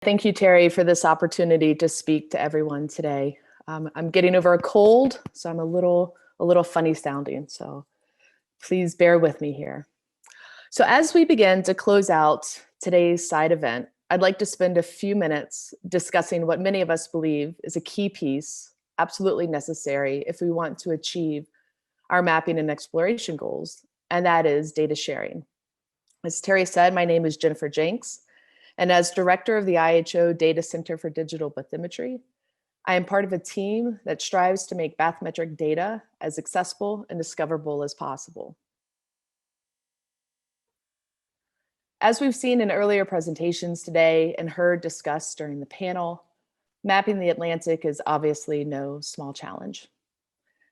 Thank you, Terry, for this opportunity to speak to everyone today. I'm getting over a cold, so I'm a little funny sounding, so please bear with me here. So as we begin to close out today's side event, I'd like to spend a few minutes discussing what many of us believe is a key piece, absolutely necessary if we want to achieve our mapping and exploration goals, and that is data sharing. As Terry said, my name is Jennifer Jencks, and as director of the IHO Data Center for Digital Bathymetry, I am part of a team that strives to make bathymetric data as accessible and discoverable as possible. As we've seen in earlier presentations today and heard discussed during the panel, mapping the Atlantic is obviously no small challenge.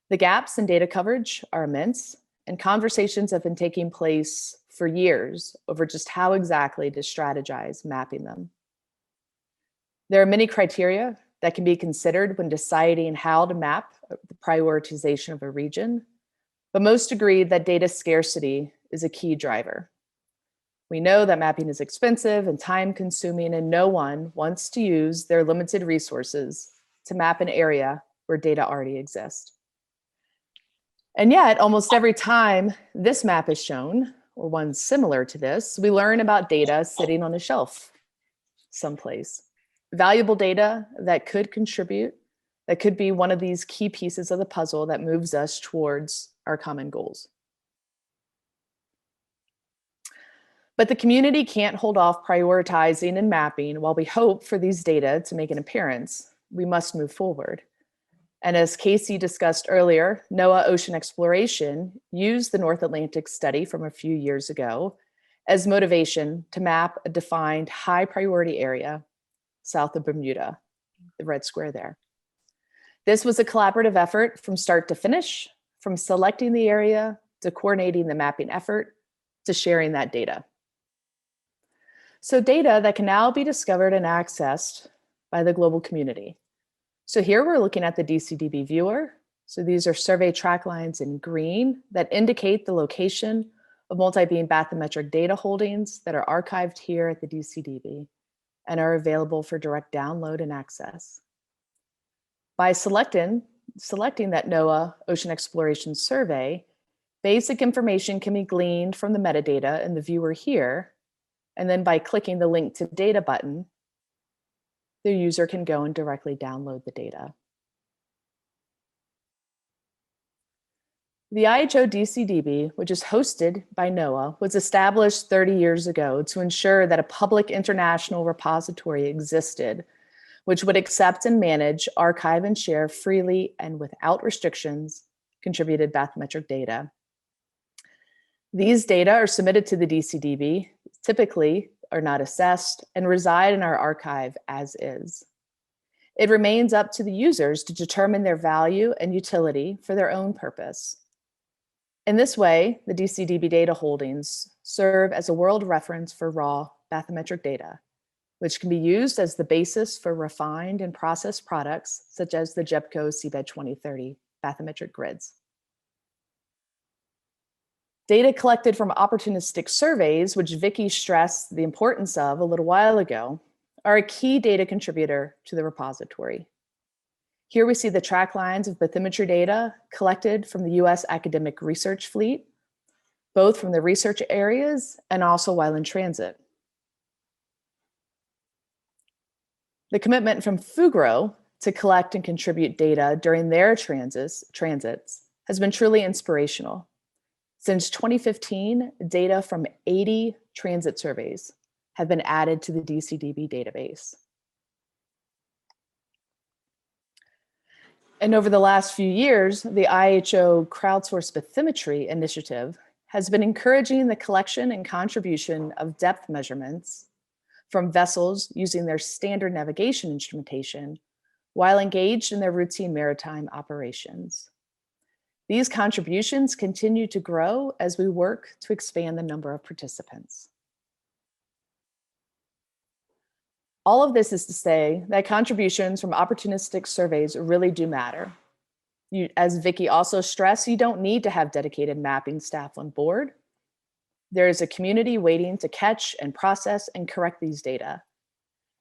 The gaps in data coverage are immense, and conversations have been taking place for years over just how exactly to strategize mapping them. There are many criteria that can be considered when deciding how to map the prioritization of a region, but most agree that data scarcity is a key driver. We know that mapping is expensive and time-consuming, and no one wants to use their limited resources to map an area where data already exists. And yet, almost every time this map is shown, or one similar to this, we learn about data sitting on a shelf someplace. Valuable data that could contribute, that could be one of these key pieces of the puzzle that moves us towards our common goals. But the community can't hold off prioritizing and mapping while we hope for these data to make an appearance. We must move forward. And as Casey discussed earlier, NOAA Ocean Exploration used the North Atlantic study from a few years ago as motivation to map a defined high priority area south of Bermuda, the red square there. This was a collaborative effort from start to finish, from selecting the area to coordinating the mapping effort to sharing that data. So data that can now be discovered and accessed by the global community. So here we're looking at the DCDB viewer. So these are survey track lines in green that indicate the location of multi-beam bathymetric data holdings that are archived here at the DCDB and are available for direct download and access. By selecting that NOAA Ocean Exploration Survey, basic information can be gleaned from the metadata in the viewer here, and then by clicking the link to data button, the user can go and directly download the data. The IHO DCDB, which is hosted by NOAA, was established 30 years ago to ensure that a public international repository existed, which would accept and manage, archive, and share freely and without restrictions contributed bathymetric data. These data are submitted to the DCDB, typically are not assessed, and reside in our archive as is. It remains up to the users to determine their value and utility for their own purpose. In this way, the DCDB data holdings serve as a world reference for raw bathymetric data, which can be used as the basis for refined and processed products, such as the GEBCO Seabed 2030 bathymetric grids. Data collected from opportunistic surveys, which Vicky stressed the importance of a little while ago, are a key data contributor to the repository. Here we see the track lines of bathymetry data collected from the US academic research fleet, both from the research areas and also while in transit. The commitment from Fugro to collect and contribute data during their transits has been truly inspirational. Since 2015, data from 80 transit surveys have been added to the DCDB database. And over the last few years, the IHO Crowdsourced Bathymetry initiative has been encouraging the collection and contribution of depth measurements from vessels using their standard navigation instrumentation while engaged in their routine maritime operations. These contributions continue to grow as we work to expand the number of participants. All of this is to say that contributions from opportunistic surveys really do matter. As Vicky also stressed, you don't need to have dedicated mapping staff on board. There is a community waiting to catch and process and correct these data.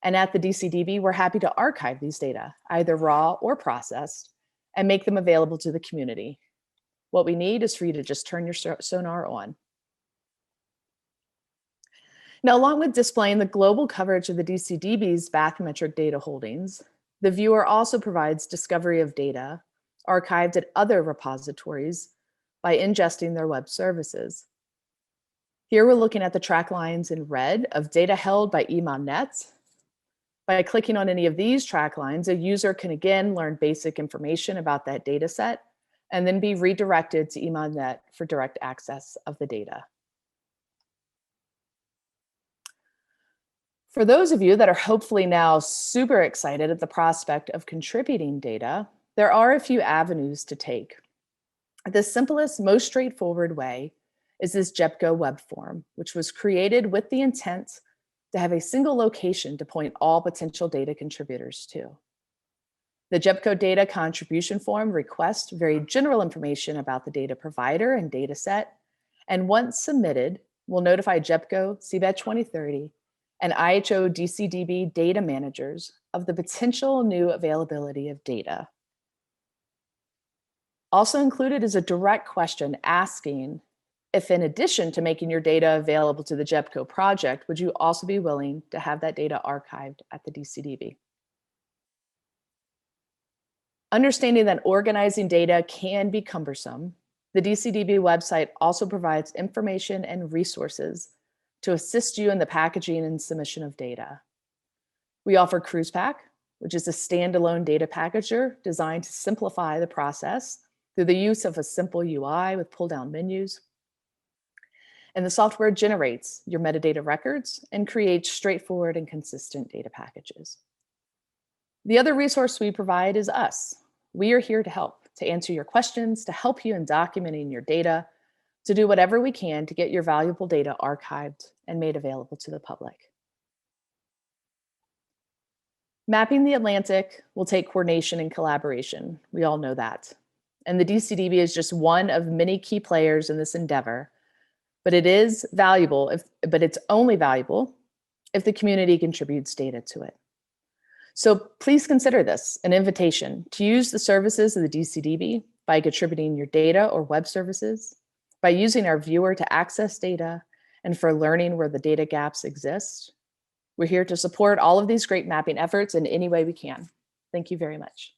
And at the DCDB, we're happy to archive these data, either raw or processed, and make them available to the community. What we need is for you to just turn your sonar on. Now, along with displaying the global coverage of the DCDB's bathymetric data holdings, the viewer also provides discovery of data archived at other repositories by ingesting their web services. Here we're looking at the track lines in red of data held by EMONnet. By clicking on any of these track lines, a user can again learn basic information about that data set and then be redirected to EMONnet for direct access of the data. For those of you that are hopefully now super excited at the prospect of contributing data, there are a few avenues to take. The simplest, most straightforward way is this GEBCO Web Form, which was created with the intent to have a single location to point all potential data contributors to. The GEBCO Data Contribution Form requests very general information about the data provider and data set, and once submitted, will notify GEBCO, CBAT 2030, and IHO DCDB data managers of the potential new availability of data. Also included is a direct question asking if, in addition to making your data available to the GEBCO project, would you also be willing to have that data archived at the DCDB? Understanding that organizing data can be cumbersome, the DCDB website also provides information and resources to assist you in the packaging and submission of data. We offer CruisePack, which is a standalone data packager designed to simplify the process through the use of a simple UI with pull-down menus. And the software generates your metadata records and creates straightforward and consistent data packages. The other resource we provide is us. We are here to help, to answer your questions, to help you in documenting your data, to do whatever we can to get your valuable data archived and made available to the public. Mapping the Atlantic will take coordination and collaboration. We all know that. And the DCDB is just one of many key players in this endeavor, but it is valuable, but it's only valuable if the community contributes data to it. So please consider this an invitation to use the services of the DCDB by contributing your data or web services, by using our viewer to access data, and for learning where the data gaps exist. We're here to support all of these great mapping efforts in any way we can. Thank you very much.